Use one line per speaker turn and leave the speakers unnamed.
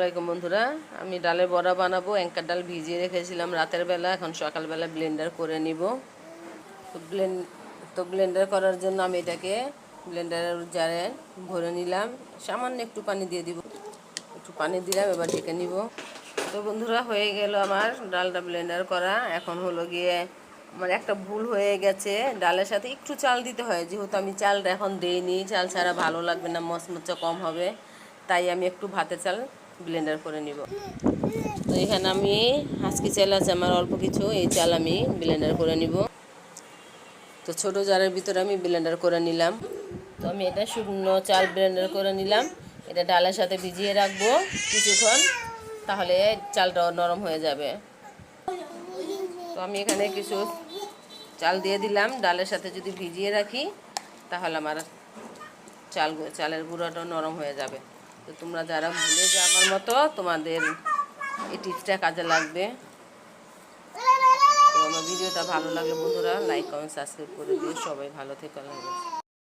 আসসালামাইকুম বন্ধুরা, আমি ডালের বড়া বানাবো। অ্যাঙ্কার ডাল ভিজিয়ে রেখেছিলাম রাতের বেলা, এখন সকালবেলা ব্লেন্ডার করে নিব। ব্লেন্ডার করার জন্য আমি এটাকে ব্লেন্ডারের জারে ভরে নিলাম। সামান্য একটু পানি দিয়ে দিব, একটু পানি দিলাম, এবার ঢেকে নিব। তো বন্ধুরা, হয়ে গেল আমার ডালটা ব্লেন্ডার করা। এখন হলো গিয়ে আমার একটা ভুল হয়ে গেছে, ডালের সাথে একটু চাল দিতে হয়। যেহেতু আমি চালটা এখন দেইনি, চাল ছাড়া ভালো লাগবে না, মচমচা কম হবে, তাই আমি একটু ভাতের চাল ব্লেন্ডার করে নিব। তো এখানে আমি হাসকি চাল আছে আমার অল্প কিছু, এই চাল আমি ব্লেন্ডার করে নিব। তো ছোটো জারের ভিতরে আমি ব্লেন্ডার করে নিলাম। তো আমি এটা শুকনো চাল ব্লেন্ডার করে নিলাম। এটা ডালের সাথে ভিজিয়ে রাখবো কিছুক্ষণ, তাহলে চালটা নরম হয়ে যাবে। তো আমি এখানে কিছু চাল দিয়ে দিলাম। ডালের সাথে যদি ভিজিয়ে রাখি তাহলে আমার চালের গুঁড়োটা নরম হয়ে যাবে। তো তোমরা যারা ভুলে যাও আমার মতো, তোমাদের এই টিপসটা কাজে লাগবে। তো আমার ভিডিওটা ভালো লাগলে বন্ধুরা লাইক কমেন্ট সাবস্ক্রাইব করে দিও। সবাই ভালো থেকো।